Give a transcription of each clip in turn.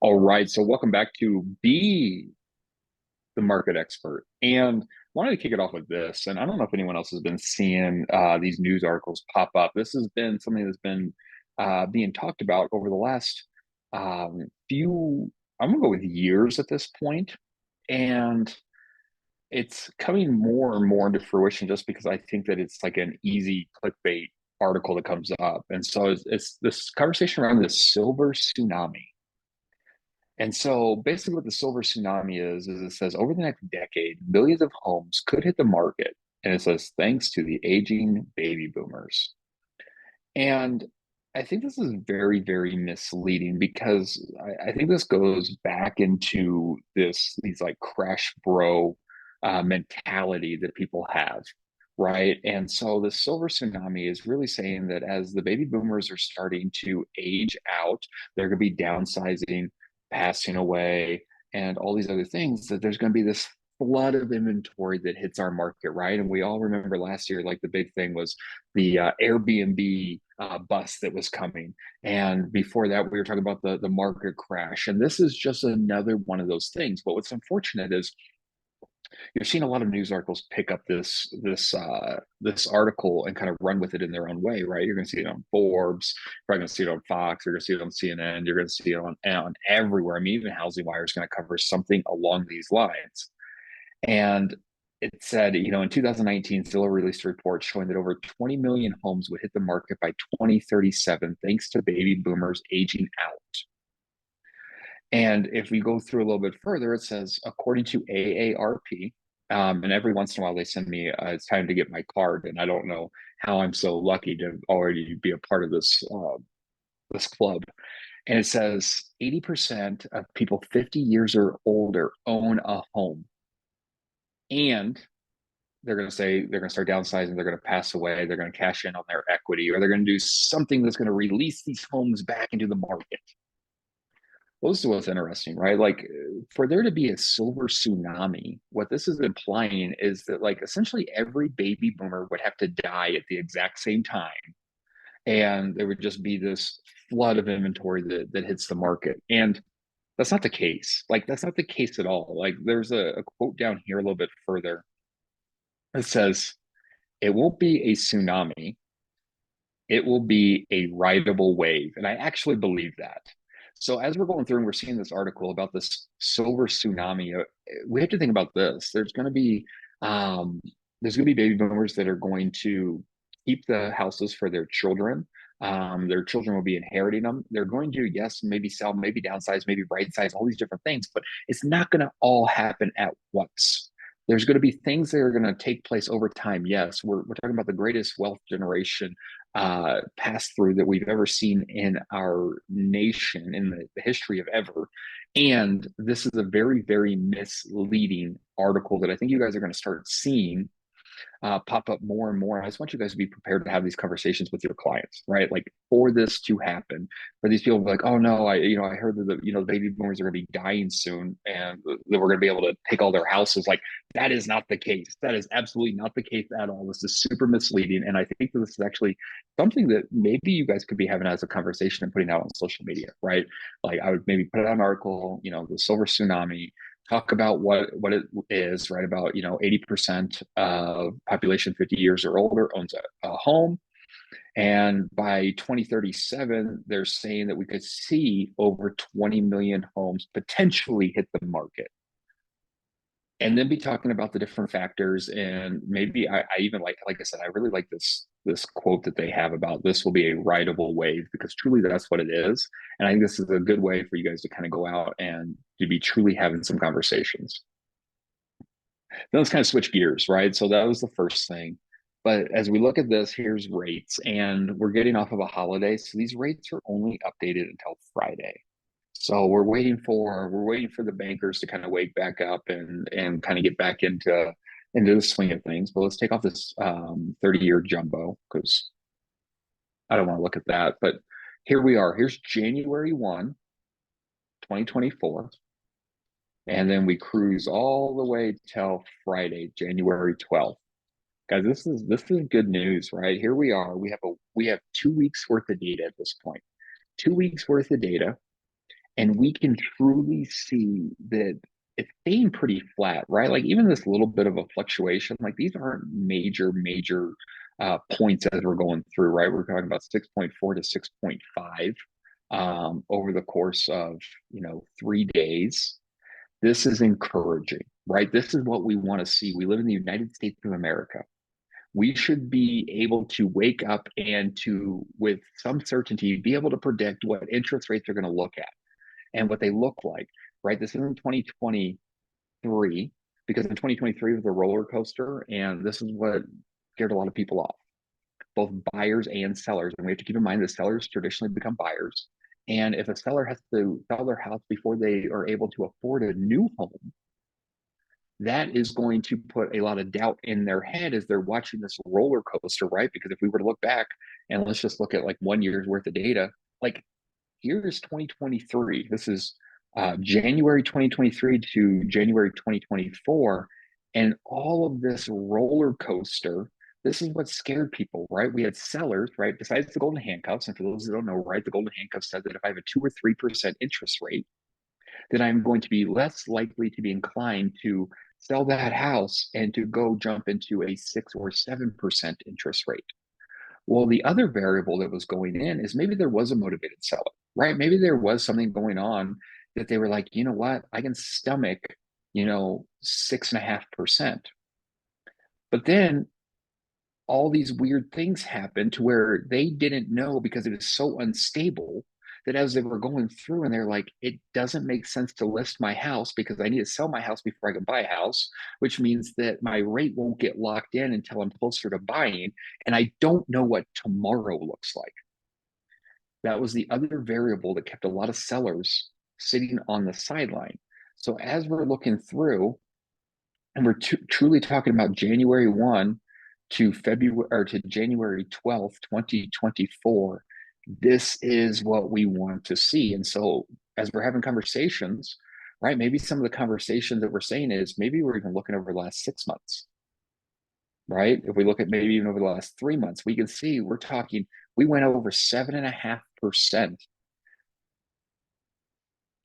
All right, so welcome back to Be the Market Expert. And wanted to kick it off with this. And I don't know if anyone else has been seeing these news articles pop up. This has been something that's been being talked about over the last few, I'm going to go with years at this point. And it's coming more and more into fruition just because I think that it's like an easy clickbait article that comes up. And so it's this conversation around this silver tsunami. And so basically what the silver tsunami is it says over the next decade, millions of homes could hit the market. And it says, thanks to the aging baby boomers. And I think this is very, very misleading because I think this goes back into these like crash bro mentality that people have, right? And so the silver tsunami is really saying that as the baby boomers are starting to age out, they're going to be downsizing, passing away, and all these other things, that there's going to be this flood of inventory that hits our market, right? And we all remember last year, like the big thing was the Airbnb bust that was coming. And before that, we were talking about the market crash. And this is just another one of those things. But what's unfortunate is you're seeing a lot of news articles pick up this article and kind of run with it in their own way, right? You're going to see it on Forbes, you're going to see it on Fox, you're going to see it on CNN, you're going to see it on everywhere. I mean, even Housing Wire is going to cover something along these lines. And it said, in 2019, Zillow released a report showing that over 20 million homes would hit the market by 2037, thanks to baby boomers aging out. And if we go through a little bit further, it says, according to AARP, and every once in a while they send me, it's time to get my card, and I don't know how I'm so lucky to already be a part of this club. And it says 80% of people 50 years or older own a home, and they're going to say they're going to start downsizing, they're going to pass away, they're going to cash in on their equity, or they're going to do something that's going to release these homes back into the market. Well, this is what's interesting, right? Like, for there to be a silver tsunami, what this is implying is that, like, essentially every baby boomer would have to die at the exact same time. And there would just be this flood of inventory that hits the market. And that's not the case. Like, that's not the case at all. Like, there's a quote down here a little bit further. It says, it won't be a tsunami, it will be a rideable wave. And I actually believe that. So as we're going through and we're seeing this article about this silver tsunami, we have to think about this. Um, there's going to be baby boomers that are going to keep the houses for their children. Their children will be inheriting them. They're going to, yes, maybe sell, maybe downsize, maybe right size, all these different things, but it's not going to all happen at once. There's going to be things that are going to take place over time. Yes, we're talking about the greatest wealth generation pass through that we've ever seen in our nation in the history of ever. And this is a very, very misleading article that I think you guys are going to start seeing pop up more and more. I just want you guys to be prepared to have these conversations with your clients, right? Like, for this to happen, for these people to be like, oh no, I heard that the baby boomers are going to be dying soon, and that we're going to be able to take all their houses. Like, that is not the case. That is absolutely not the case at all. This is super misleading, and I think that this is actually something that maybe you guys could be having as a conversation and putting out on social media, right? Like, I would maybe put out an article, the silver tsunami, talk about what it is, right? About 80% of population 50 years or older owns a home, and by 2037 they're saying that we could see over 20 million homes potentially hit the market, and then be talking about the different factors. And maybe I even like I said, I really like this quote that they have about this will be a rideable wave, because truly that's what it is. And I think this is a good way for you guys to kind of go out and to be truly having some conversations. Then let's kind of switch gears, right? So that was the first thing. But as we look at this, here's rates, and we're getting off of a holiday. So these rates are only updated until Friday. So we're waiting for the bankers to kind of wake back up and kind of get back into the swing of things. But let's take off this 30-year jumbo, because I don't want to look at that. But here we are. Here's January 1, 2024. And then we cruise all the way till Friday, January 12th. Guys, this is good news, right? Here we are. We have 2 weeks worth of data at this point. 2 weeks worth of data. And we can truly see that it's staying pretty flat, right? Like even this little bit of a fluctuation, like these aren't major points as we're going through, right? We're talking about 6.4 to 6.5 over the course of 3 days. This is encouraging, right? This is what we want to see. We live in the United States of America. We should be able to wake up and to, with some certainty, be able to predict what interest rates are going to look at and what they look like, right? This isn't 2023, because in 2023 was a roller coaster, and this is what scared a lot of people off, both buyers and sellers. And we have to keep in mind that sellers traditionally become buyers. And if a seller has to sell their house before they are able to afford a new home, that is going to put a lot of doubt in their head as they're watching this roller coaster, right? Because if we were to look back and let's just look at like 1 year's worth of data, like here's 2023. This is January 2023 to January 2024. And all of this roller coaster, this is what scared people, right? We had sellers, right? Besides the golden handcuffs. And for those that don't know, right, the golden handcuffs said that if I have a 2 or 3% interest rate, then I'm going to be less likely to be inclined to sell that house and to go jump into a 6 or 7% interest rate. Well, the other variable that was going in is maybe there was a motivated seller, right? Maybe there was something going on that they were like, you know what, I can stomach, 6.5%. But then all these weird things happened to where they didn't know, because it was so unstable, that as they were going through and they're like, it doesn't make sense to list my house because I need to sell my house before I can buy a house, which means that my rate won't get locked in until I'm closer to buying. And I don't know what tomorrow looks like. That was the other variable that kept a lot of sellers sitting on the sideline. So as we're looking through, and we're truly talking about January 1 to February, or to January 12th, 2024, this is what we want to see. And so as we're having conversations, right, maybe some of the conversations that we're saying is maybe we're even looking over the last 6 months, right? If we look at maybe even over the last 3 months, we can see we're talking, we went over 7.5%,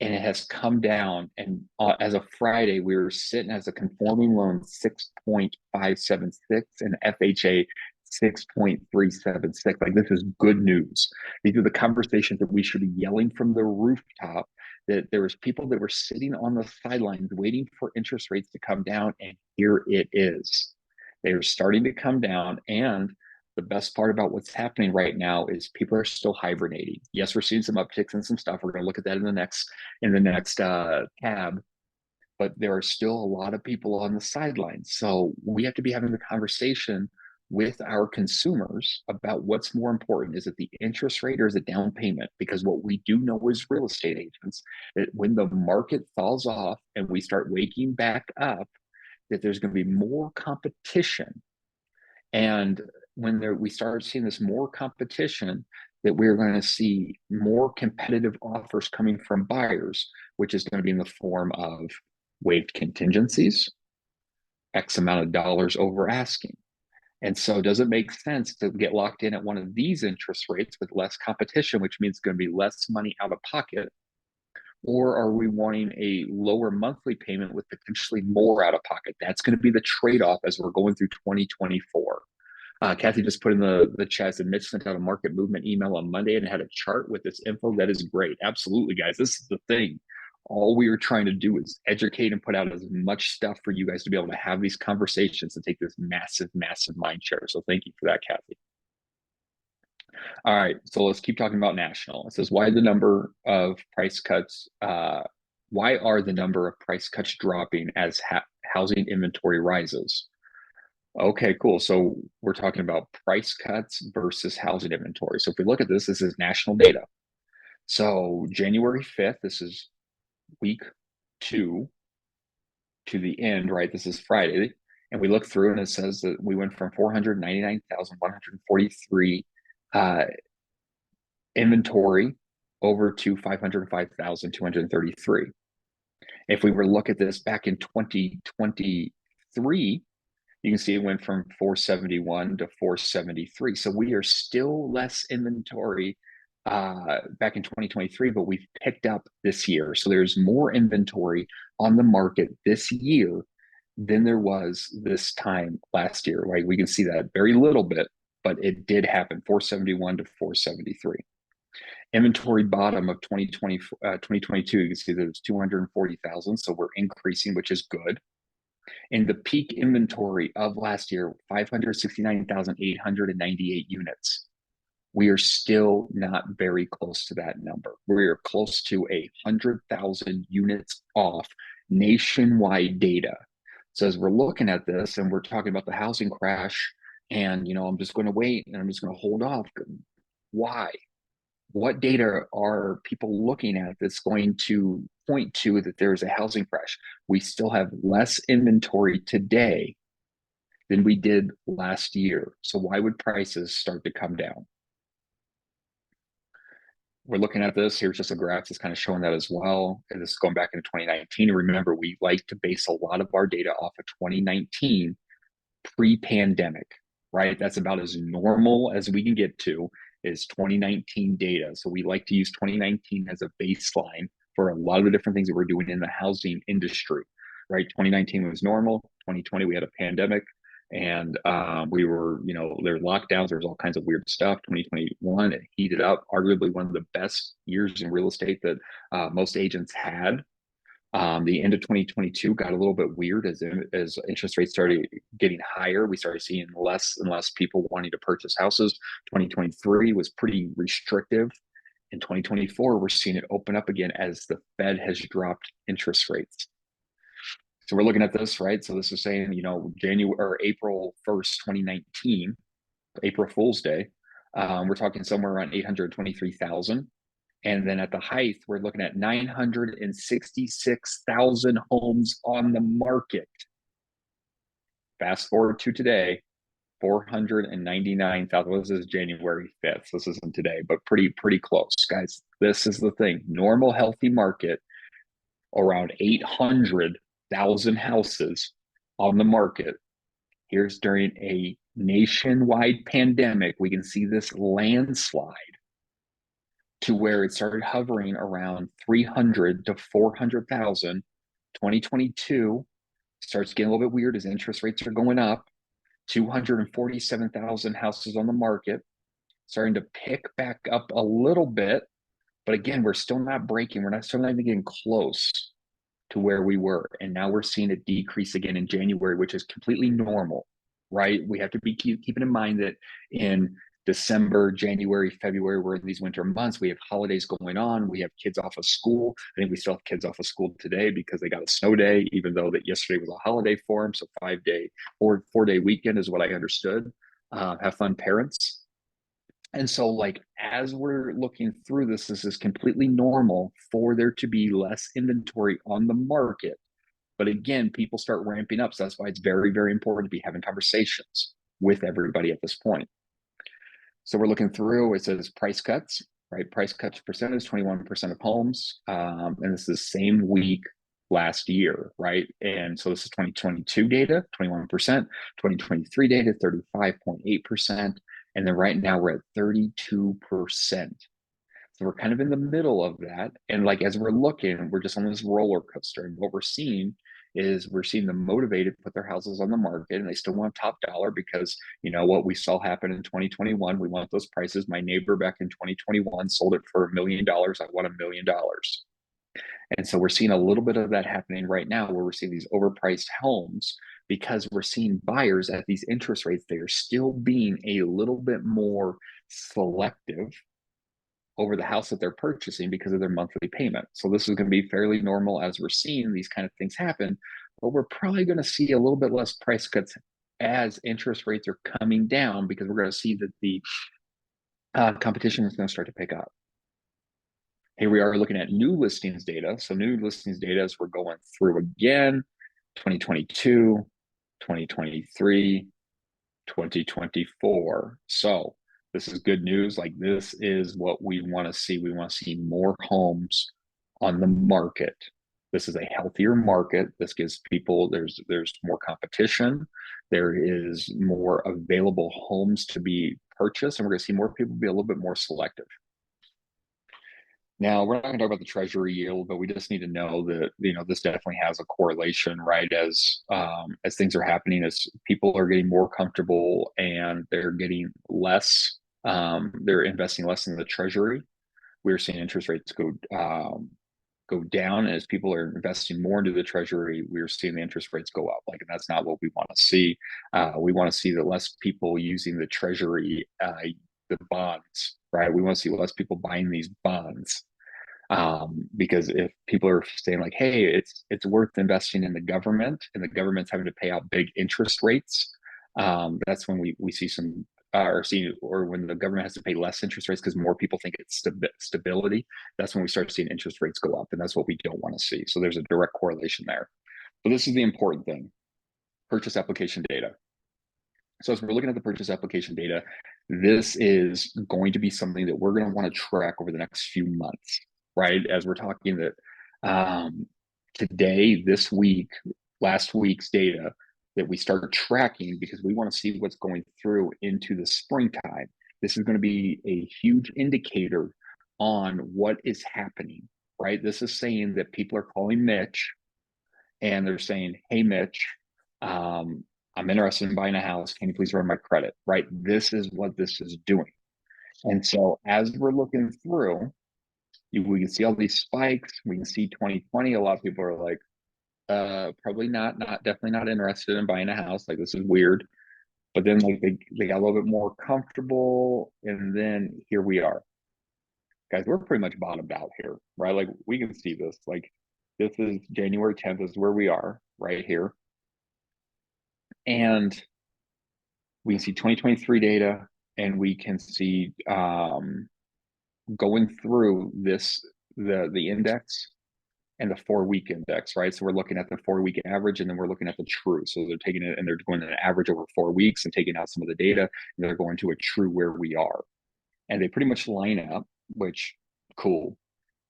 and it has come down. And as of Friday, we were sitting as a conforming loan 6.576 and FHA 6.376. Like, this is good news. These are the conversations that we should be yelling from the rooftop, that there was people that were sitting on the sidelines waiting for interest rates to come down, and here it is. They are starting to come down. And the best part about what's happening right now is people are still hibernating. Yes, we're seeing some upticks and some stuff. We're going to look at that in the next tab, but there are still a lot of people on the sidelines. So we have to be having the conversation with our consumers about what's more important. Is it the interest rate or is it down payment? Because what we do know as real estate agents, that when the market falls off and we start waking back up, that there's going to be more competition. And when we start seeing this more competition, that we're going to see more competitive offers coming from buyers, which is going to be in the form of waived contingencies, X amount of dollars over asking. And so does it make sense to get locked in at one of these interest rates with less competition, which means it's going to be less money out of pocket? Or are we wanting a lower monthly payment with potentially more out of pocket? That's going to be the trade-off as we're going through 2024. Kathy just put in the chat that Mitch sent out a market movement email on Monday and had a chart with this info. That is great. Absolutely, guys. This is the thing. All we are trying to do is educate and put out as much stuff for you guys to be able to have these conversations and take this massive, massive mind share. So thank you for that, Kathy. All right, so let's keep talking about national. It says, why the number of price cuts, why are the number of price cuts dropping as housing inventory rises? Okay, cool. So we're talking about price cuts versus housing inventory. So if we look at this, this is national data. So January 5th, this is week 2 to the end, right? This is Friday. And we look through and it says that we went from 499,143 inventory over to 505,233. If we were to look at this back in 2023, you can see it went from 471 to 473. So we are still less inventory back in 2023, but we've picked up this year. So there's more inventory on the market this year than there was this time last year, right? We can see that very little bit, but it did happen, 471 to 473. Inventory bottom of 2022, you can see that it's 240,000. So we're increasing, which is good. And the peak inventory of last year, 569,898 units. We are still not very close to that number. We are close to 100,000 units off nationwide data. So as we're looking at this and we're talking about the housing crash, and I'm just going to wait and I'm just going to hold off. Why? What data are people looking at that's going to point to that there's a housing crash? We still have less inventory today than we did last year. So why would prices start to come down? We're looking at this. Here's just a graph that's kind of showing that as well. And this is going back into 2019. Remember, we like to base a lot of our data off of 2019 pre-pandemic, right? That's about as normal as we can get to is 2019 data. So we like to use 2019 as a baseline for a lot of the different things that we're doing in the housing industry, right? 2019 was normal. 2020, we had a pandemic and we were, there's lockdowns, there's all kinds of weird stuff. 2021, it heated up, arguably one of the best years in real estate that most agents had. The end of 2022 got a little bit weird as interest rates started getting higher. We started seeing less and less people wanting to purchase houses. 2023 was pretty restrictive. In 2024, we're seeing it open up again as the Fed has dropped interest rates. So we're looking at this, right? So this is saying, January or April 1st, 2019, April Fool's Day, we're talking somewhere around 823,000. And then at the height, we're looking at 966,000 homes on the market. Fast forward to today, 499,000. This is January 5th. This isn't today, but pretty close, guys. This is the thing. Normal, healthy market, around 800,000 houses on the market. Here's during a nationwide pandemic. We can see this landslide to where it started hovering around 300 to 400,000. 2022 starts getting a little bit weird as interest rates are going up. 247,000 houses on the market, starting to pick back up a little bit. But again, we're still not breaking. We're still not even getting close to where we were. And now we're seeing a decrease again in January, which is completely normal, right? We have to be keeping in mind that in December, January, February, we're in these winter months. We have holidays going on. We have kids off of school. I think we still have kids off of school today because they got a snow day, even though that yesterday was a holiday for them. So 5-day or 4-day weekend is what I understood. Have fun, parents. And so, as we're looking through this is completely normal for there to be less inventory on the market. But again, people start ramping up. So that's why it's very, very important to be having conversations with everybody at this point. So we're looking through, it says price cuts, right? Price cuts percentage, 21% of homes. And this is the same week last year, right? And so this is 2022 data, 21%, 2023 data, 35.8%. And then right now we're at 32%. So we're kind of in the middle of that. And as we're looking, we're just on this roller coaster. And what we're seeing is we're seeing them motivated to put their houses on the market, and they still want top dollar because what we saw happen in 2021. We want those prices. My neighbor back in 2021 sold it for $1 million. I want $1 million. And so we're seeing a little bit of that happening right now where we're seeing these overpriced homes because we're seeing buyers at these interest rates. They are still being a little bit more selective over the house that they're purchasing because of their monthly payment. So this is going to be fairly normal as we're seeing these kind of things happen, but we're probably going to see a little bit less price cuts as interest rates are coming down because we're going to see that the competition is going to start to pick up. Here we are looking at new listings data. So new listings data as we're going through again, 2022, 2023, 2024. So this is good news. This is what we want to see. We want to see more homes on the market. This is a healthier market. This gives people, there's more competition. There is more available homes to be purchased, and we're going to see more people be a little bit more selective. Now, we're not going to talk about the treasury yield, but we just need to know that, this definitely has a correlation, right? As things are happening, as people are getting more comfortable and they're getting less, they're investing less in the treasury. We're seeing interest rates go down as people are investing more into the treasury. We're seeing the interest rates go up. Like, and that's not what we want to see. We want to see the less people using the treasury, the bonds, right? We want to see less people buying these bonds, because if people are saying like, hey, it's worth investing in the government, and the government's having to pay out big interest rates, that's when we see some, or when the government has to pay less interest rates because more people think it's stability. That's when we start seeing interest rates go up, and that's what we don't want to see. So there's a direct correlation there. But this is the important thing: purchase application data. So as we're looking at the purchase application data, this is going to be something that we're going to want to track over the next few months, right? As we're talking that, today, this week, last week's data, that we start tracking, because we want to see what's going through into the springtime. This is going to be a huge indicator on what is happening, right? This is saying that people are calling Mitch and they're saying, hey, Mitch, um, I'm interested in buying a house. Can you please run my credit? Right? This is what this is doing. And so as we're looking through, we can see all these spikes. We can see 2020. A lot of people are like, probably definitely not interested in buying a house. Like, this is weird. But then like they got a little bit more comfortable. And then here we are. Guys, we're pretty much bottomed out here, right? Like, we can see this. Like, this is January 10th is where we are right here. And we can see 2023 data, and we can see, going through this, the index and the 4-week index, right? So we're looking at the 4-week average, and then we're looking at the true. So they're taking it and they're going an average over 4 weeks and taking out some of the data, and they're going to a true where we are. And they pretty much line up, which cool.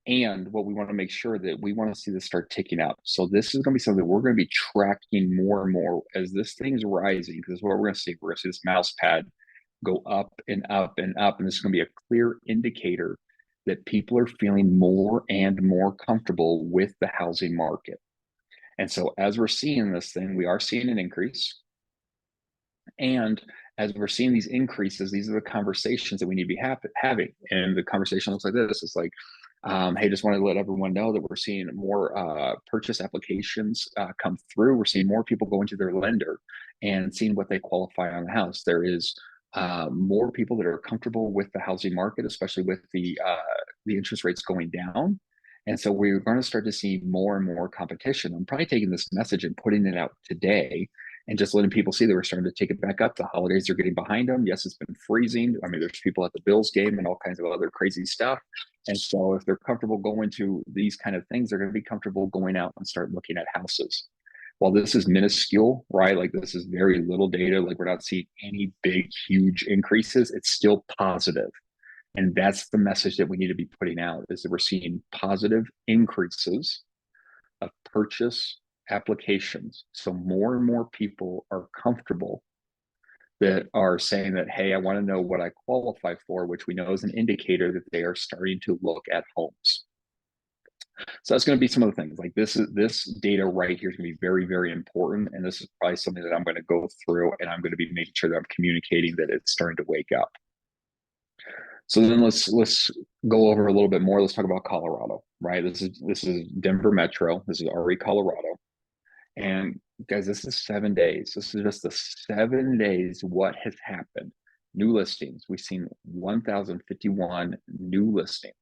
And what we want to make sure that we want to see this start ticking up. So this is going to be something that we're going to be tracking more and more as this thing's rising, because what we're going to see, we're going to see this mouse pad go up and up and up. And this is going to be a clear indicator that people are feeling more and more comfortable with the housing market. And so as we're seeing this thing, we are seeing an increase. And as we're seeing these increases, these are the conversations that we need to be having. And the conversation looks like this. It's like, hey, just want to let everyone know that we're seeing more purchase applications come through. We're seeing more people going to their lender and seeing what they qualify on the house. There is more people that are comfortable with the housing market, especially with the interest rates going down. And so we're going to start to see more and more competition. I'm probably taking this message and putting it out today and just letting people see that we're starting to take it back up. The holidays are getting behind them. Yes, it's been freezing. I mean, there's people at the Bills game and all kinds of other crazy stuff. And so if they're comfortable going to these kind of things, they're going to be comfortable going out and start looking at houses. While this is minuscule, right? Like, this is very little data. Like, we're not seeing any big, huge increases. It's still positive. And that's the message that we need to be putting out, is that we're seeing positive increases of purchase applications. So more and more people are comfortable, that are saying that, hey, I want to know what I qualify for, which we know is an indicator that they are starting to look at homes. So that's going to be some of the things. Like, this data right here is going to be very, very important. And this is probably something that I'm going to go through, and I'm going to be making sure that I'm communicating that it's starting to wake up. So then let's go over a little bit more. Let's talk about Colorado, right? This is Denver Metro. This is already Colorado. And guys, this is 7 days. This is just the 7 days. What has happened? New listings. We've seen 1,051 new listings.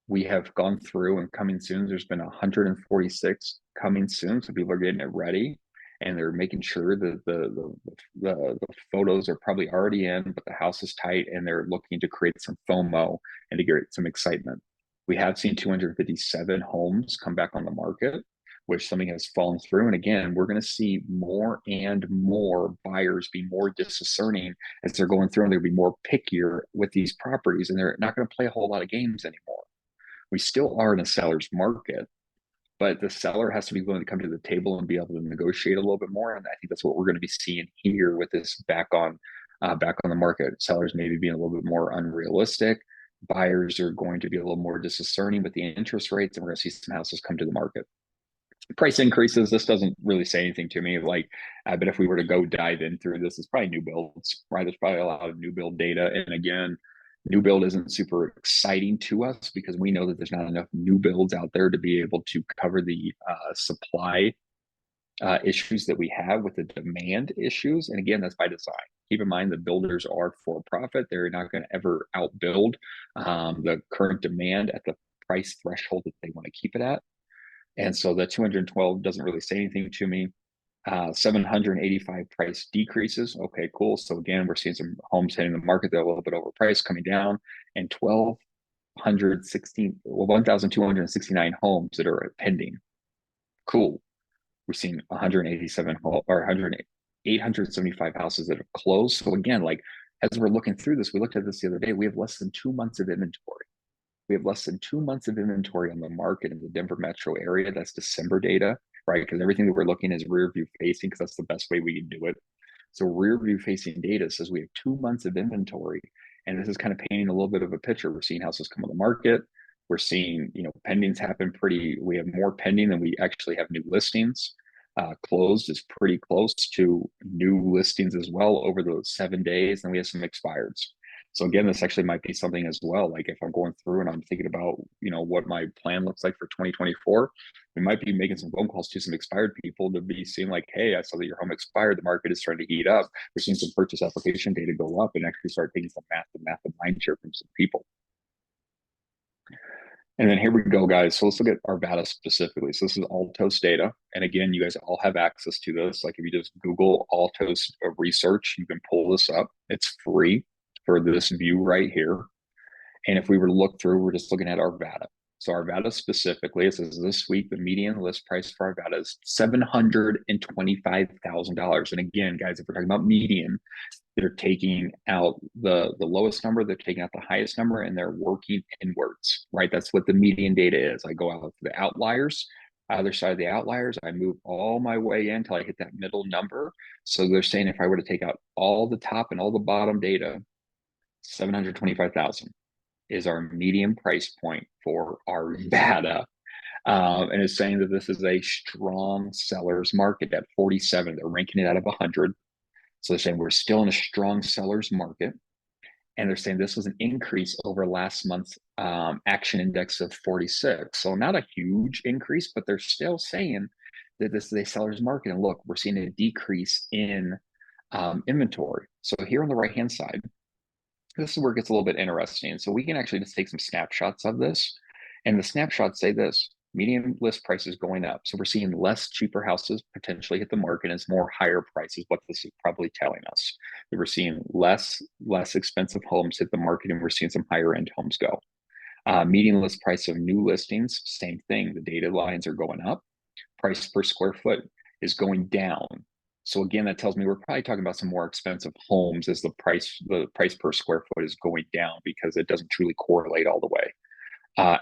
We have gone through, and coming soon, there's been 146 coming soon. So people are getting it ready, and they're making sure that the photos are probably already in, but the house is tight, and they're looking to create some FOMO and to get some excitement. We have seen 257 homes come back on the market, which something has fallen through. And again, we're going to see more and more buyers be more discerning as they're going through, and they'll be more pickier with these properties, and they're not going to play a whole lot of games anymore. We still are in a seller's market, but the seller has to be willing to come to the table and be able to negotiate a little bit more. And I think that's what we're going to be seeing here with this back on the market. Sellers maybe being a little bit more unrealistic, buyers are going to be a little more discerning with the interest rates, and we're going to see some houses come to the market. Price increases, this doesn't really say anything to me. Like, but if we were to go dive in through this, it's probably new builds, right? There's probably a lot of new build data. And again, new build isn't super exciting to us because we know that there's not enough new builds out there to be able to cover the supply issues that we have with the demand issues. And again, that's by design. Keep in mind the builders are for profit. They're not going to ever outbuild the current demand at the price threshold that they want to keep it at. And so the 212 doesn't really say anything to me. 785 price decreases. Okay, cool. So again, we're seeing some homes hitting the market that are a little bit overpriced, coming down, and 1,269 homes that are pending. Cool. We're seeing 187 or 875 houses that have closed. So again, like as we're looking through this, we looked at this the other day. We have less than 2 months of inventory. We have less than 2 months of inventory on the market in the Denver metro area. That's December data, right? Because everything that we're looking is rear view facing, because that's the best way we can do it. So rear view facing data says we have 2 months of inventory. And this is kind of painting a little bit of a picture. We're seeing houses come on the market. We're seeing, pendings happen we have more pending than we actually have new listings. Closed is pretty close to new listings as well over those 7 days. And we have some expireds. So again, this actually might be something as well. Like if I'm going through and I'm thinking about, what my plan looks like for 2024, we might be making some phone calls to some expired people to be seeing like, hey, I saw that your home expired. The market is starting to heat up. We're seeing some purchase application data go up and actually start taking some massive mind share from some people. And then here we go, guys. So let's look at Arvada specifically. So this is Altos data. And again, you guys all have access to this. Like if you just Google Altos research, you can pull this up. It's free for this view right here. And if we were to look through, we're just looking at Arvada. So Arvada specifically, it says this week, the median list price for Arvada is $725,000. And again, guys, if we're talking about median, they're taking out the lowest number, they're taking out the highest number, and they're working inwards, right? That's what the median data is. I go out to the outliers, either side of the outliers, I move all my way in until I hit that middle number. So they're saying if I were to take out all the top and all the bottom data, 725,000 is our median price point for Arvada. And it's saying that this is a strong seller's market at 47. They're ranking it out of 100. So they're saying we're still in a strong seller's market. And they're saying this was an increase over last month's action index of 46. So not a huge increase, but they're still saying that this is a seller's market. And look, we're seeing a decrease in inventory. So here on the right-hand side, this is where it gets a little bit interesting. So we can actually just take some snapshots of this. And the snapshots say this: median list prices going up. So we're seeing less cheaper houses potentially hit the market. It's more higher prices. What this is probably telling us that we're seeing less expensive homes hit the market, and we're seeing some higher end homes go. Median list price of new listings, same thing. The data lines are going up. Price per square foot is going down. So again, that tells me we're probably talking about some more expensive homes as the price per square foot is going down, because it doesn't truly correlate all the way.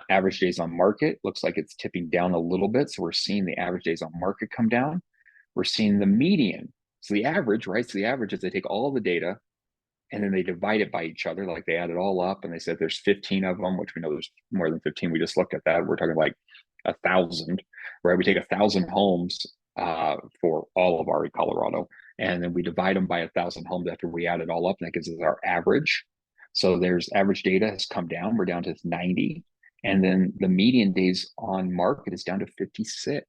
Average days on market looks like it's tipping down a little bit. So we're seeing the average days on market come down. We're seeing the median. So the average, right? So the average is they take all the data and then they divide it by each other. Like they add it all up and they said there's 15 of them, which we know there's more than 15. We just looked at that. We're talking like 1,000, right? We take 1,000 homes for all of RE Colorado, and then we divide them by 1,000 homes after we add it all up, and that gives us our average. So there's average data has come down. We're down to 90. And then the median days on market is down to 56.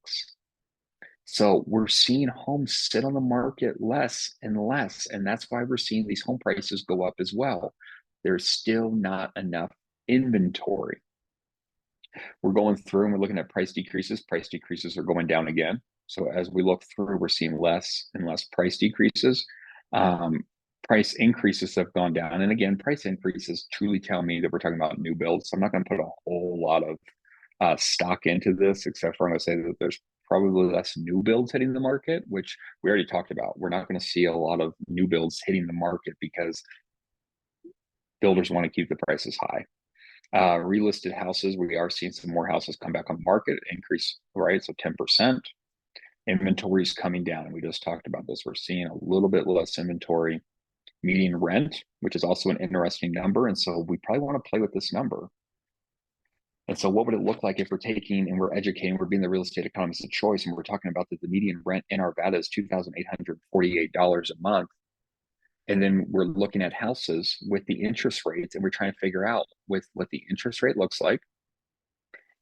So we're seeing homes sit on the market less and less. And that's why we're seeing these home prices go up as well. There's still not enough inventory. We're going through and we're looking at price decreases. Price decreases are going down again. So as we look through, we're seeing less and less price decreases. Price increases have gone down. And again, price increases truly tell me that we're talking about new builds. So I'm not going to put a whole lot of stock into this, except for I'm going to say that there's probably less new builds hitting the market, which we already talked about. We're not going to see a lot of new builds hitting the market because builders want to keep the prices high. Relisted houses, we are seeing some more houses come back on the market, increase, right? So 10%. Inventory is coming down. And we just talked about this. We're seeing a little bit less inventory. median rent, which is also an interesting number. And so we probably want to play with this number. And so what would it look like if we're taking and we're educating, we're being the real estate economist of choice, and we're talking about that the median rent in Arvada is $2,848 a month. And then we're looking at houses with the interest rates, and we're trying to figure out with what the interest rate looks like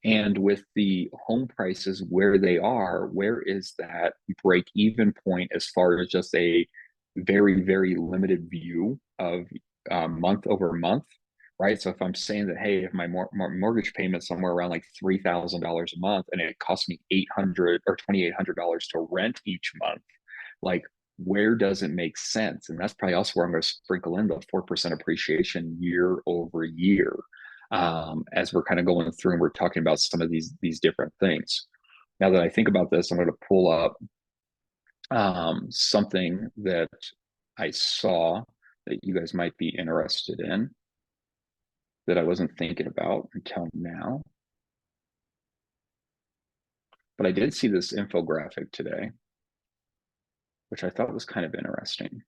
and with the home prices where they are, where is that break even point as far as just a very, very limited view of month over month, right? So if I'm saying that, hey, if my mortgage payment's somewhere around like $3,000 a month and it costs me $800 or $2,800 to rent each month, like where does it make sense? And that's probably also where I'm going to sprinkle in the 4% appreciation year over year, as we're kind of going through and we're talking about some of these different things. Now that I think about this, I'm going to pull up something that I saw that you guys might be interested in that I wasn't thinking about until now. But I did see this infographic today, which I thought was kind of interesting.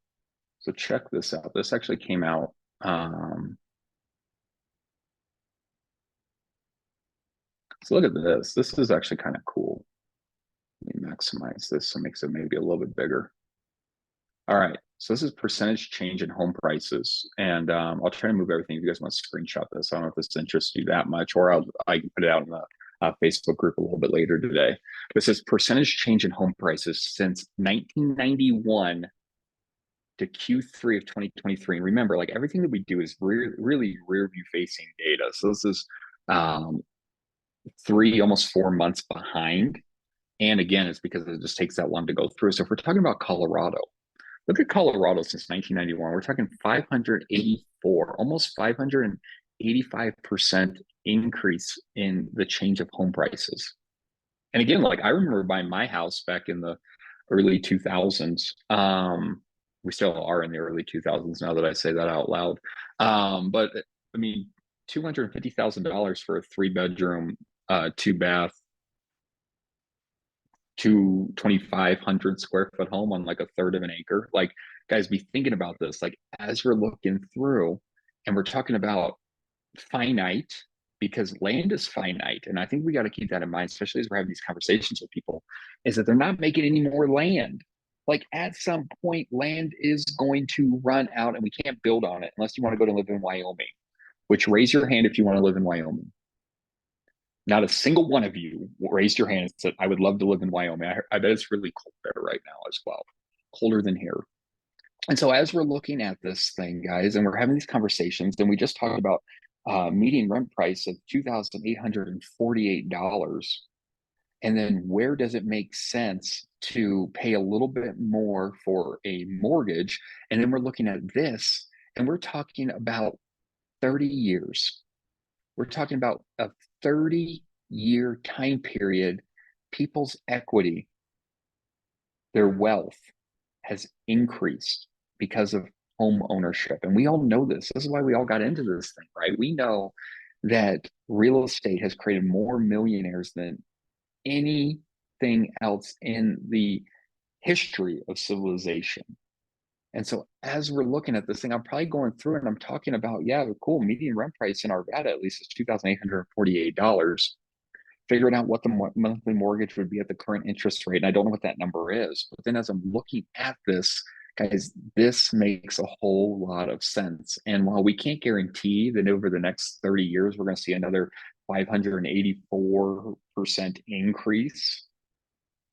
So check this out. This actually came out so look at this. This is actually kind of cool. Let me maximize this so it makes it maybe a little bit bigger. All right, so this is percentage change in home prices, and I'll try to move everything. If you guys want to screenshot this, I don't know if this interests you that much, or I can put it out in the Facebook group a little bit later today. But it says percentage change in home prices since 1991 to Q3 of 2023. And remember, like everything that we do is really rear view facing data. So this is almost 4 months behind. And again, it's because it just takes that long to go through. So if we're talking about Colorado, look at Colorado since 1991. We're talking 584, almost 585% increase in the change of home prices. And again, like I remember buying my house back in the early 2000s. We still are in the early 2000s now that I say that out loud. But I mean, $250,000 for a 3-bedroom, 2-bath, 2,500 square foot home on like a third of an acre. Like, guys, be thinking about this. Like, as we're looking through, and we're talking about finite, because land is finite, and I think we got to keep that in mind, especially as we're having these conversations with people, is that they're not making any more land. Like at some point, land is going to run out, and we can't build on it unless you want to go to live in Wyoming. Which, raise your hand if you want to live in Wyoming. Not a single one of you raised your hand and said, I would love to live in Wyoming. I bet it's really cold there right now as well, colder than here. And so as we're looking at this thing, guys, and we're having these conversations, and we just talked about median rent price of $2,848. And then where does it make sense to pay a little bit more for a mortgage? And then we're looking at this, and we're talking about 30 years. We're talking about a 30-year time period. People's equity, their wealth has increased because of home ownership. And we all know this. This is why we all got into this thing, right? We know that real estate has created more millionaires than anything else in the history of civilization. And so as we're looking at this thing, I'm probably going through and I'm talking about, yeah, cool, median rent price in Arvada at least is $2,848, figuring out what the monthly mortgage would be at the current interest rate. And I don't know what that number is. But then as I'm looking at this, guys, this makes a whole lot of sense. And while we can't guarantee that over the next 30 years, we're going to see another 584% increase,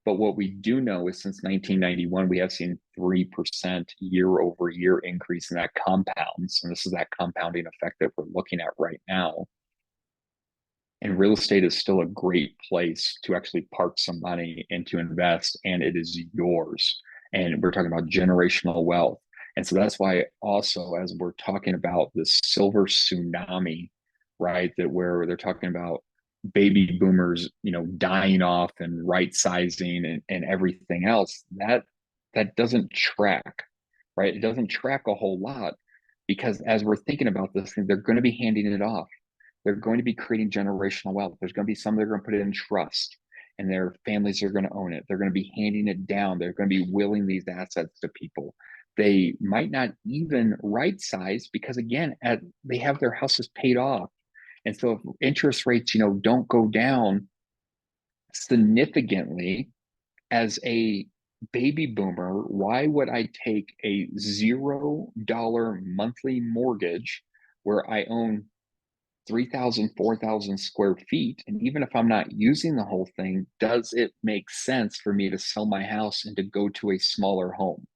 but what we do know is since 1991, we have seen 3% year over year increase, and that compounds. And this is that compounding effect that we're looking at right now. And real estate is still a great place to actually park some money and to invest, and it is yours. And we're talking about generational wealth. And so that's why also, as we're talking about this silver tsunami, right, that where they're talking about baby boomers, dying off and right sizing and everything else, that doesn't track, right? It doesn't track a whole lot, because as we're thinking about this thing, they're going to be handing it off. They're going to be creating generational wealth. There's going to be some that are going to put it in trust, and their families are going to own it. They're going to be handing it down. They're going to be willing these assets to people. they might not even right size because again, they have their houses paid off. And so if interest rates, don't go down significantly as a baby boomer, why would I take a $0 monthly mortgage where I own 3,000, 4,000 square feet? And even if I'm not using the whole thing, does it make sense for me to sell my house and to go to a smaller home?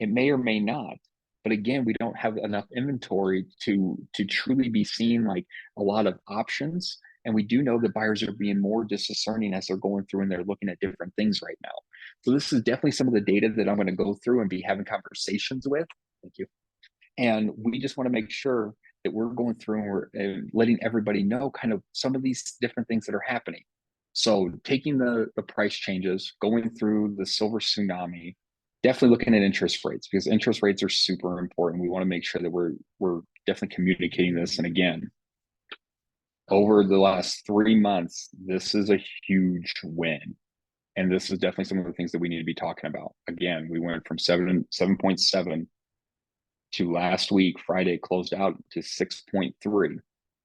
It may or may not. But again, we don't have enough inventory to truly be seeing like a lot of options. And we do know that buyers are being more discerning as they're going through and they're looking at different things right now. So this is definitely some of the data that I'm going to go through and be having conversations with. Thank you. And we just want to make sure that we're going through and we're letting everybody know kind of some of these different things that are happening. So taking the price changes, going through the silver tsunami, definitely looking at interest rates because interest rates are super important. We want to make sure that we're definitely communicating this. And again, over the last 3 months, this is a huge win. And this is definitely some of the things that we need to be talking about. Again, we went from 7.7 to last week, Friday closed out to 6.3.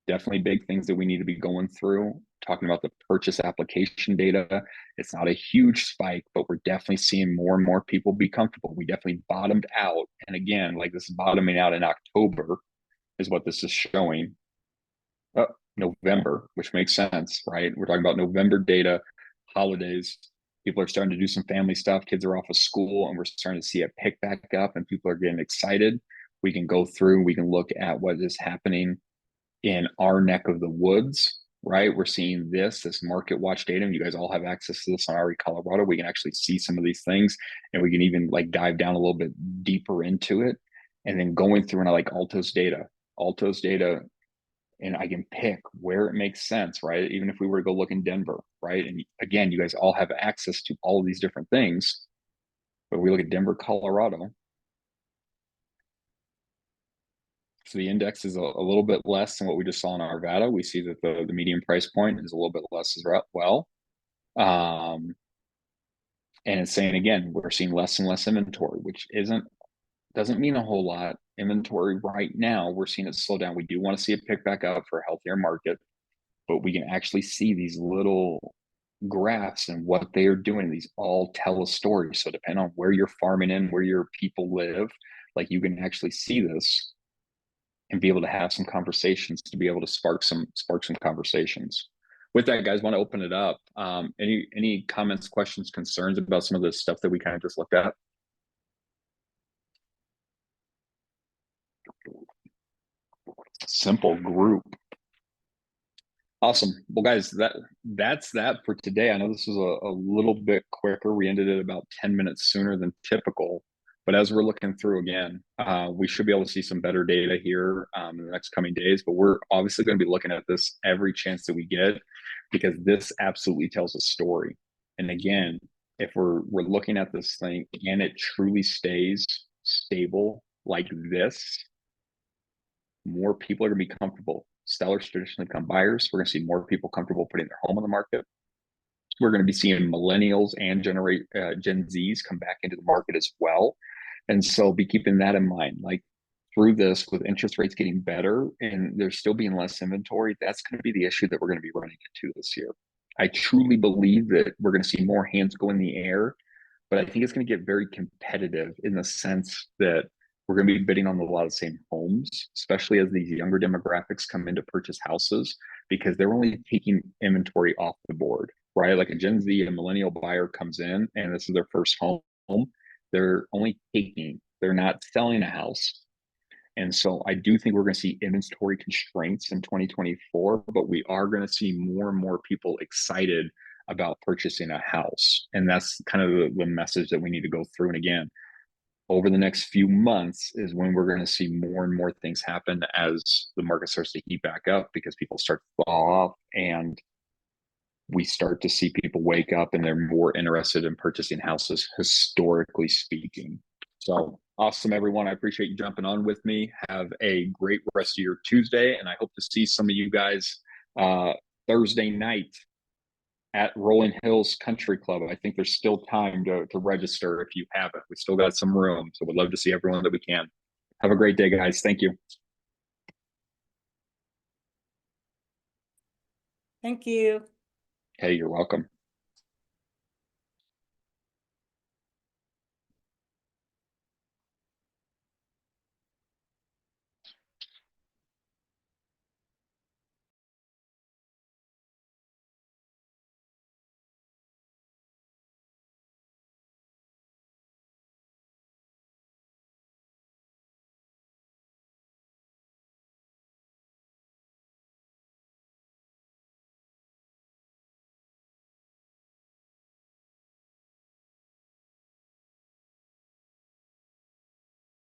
Definitely big things that we need to be going through. Talking about the purchase application data, it's not a huge spike, but we're definitely seeing more and more people be comfortable. We definitely bottomed out. And again, like this is bottoming out in October, is what this is showing. Oh, November, which makes sense, right? We're talking about November data, holidays. People are starting to do some family stuff. Kids are off of school, and we're starting to see it pick back up, and people are getting excited. We can go through, we can look at what is happening in our neck of the woods, right? We're seeing this market watch data, and you guys all have access to this on RE Colorado. We can actually see some of these things, and we can even like dive down a little bit deeper into it. And then going through and I like Altos data, and I can pick where it makes sense, right? Even if we were to go look in Denver, right? And again, you guys all have access to all of these different things. But we look at Denver, Colorado. So the index is a little bit less than what we just saw in Arvada. We see that the median price point is a little bit less as well. And it's saying again, we're seeing less and less inventory, which doesn't mean a whole lot. Inventory right now, we're seeing it slow down. We do want to see it pick back up for a healthier market, but we can actually see these little graphs and what they are doing. These all tell a story. So depending on where you're farming in, where your people live, like you can actually see this and be able to have some conversations to be able to spark some conversations. With that, guys, want to open it up. Any comments, questions, concerns about some of the stuff that we kind of just looked at? Simple group. Awesome. Well, guys, that's that for today. I know this was a little bit quicker. We ended it about 10 minutes sooner than typical. But as we're looking through again, we should be able to see some better data here in the next coming days. But we're obviously going to be looking at this every chance that we get because this absolutely tells a story. And again, if we're looking at this thing and it truly stays stable like this, more people are going to be comfortable. Sellers traditionally become buyers. We're going to see more people comfortable putting their home on the market. We're going to be seeing millennials and Gen Zs come back into the market as well. And so be keeping that in mind. Like through this, with interest rates getting better and there's still being less inventory, that's going to be the issue that we're going to be running into this year. I truly believe that we're going to see more hands go in the air, but I think it's going to get very competitive in the sense that we're going to be bidding on a lot of the same homes, especially as these younger demographics come in to purchase houses because they're only taking inventory off the board, right? Like a Gen Z, a millennial buyer comes in and this is their first home. They're only taking, they're not selling a house. And so I do think we're going to see inventory constraints in 2024, but we are going to see more and more people excited about purchasing a house. And that's kind of the message that we need to go through. And again, over the next few months is when we're going to see more and more things happen as the market starts to heat back up because people start to fall off and we start to see people wake up and they're more interested in purchasing houses, historically speaking. So awesome, everyone. I appreciate you jumping on with me. Have a great rest of your Tuesday, and I hope to see some of you guys Thursday night at Rolling Hills Country Club. I think there's still time to register if you haven't. We still got some room, so we'd love to see everyone that we can. Have a great day, guys. Thank you. Thank you. Hey, you're welcome.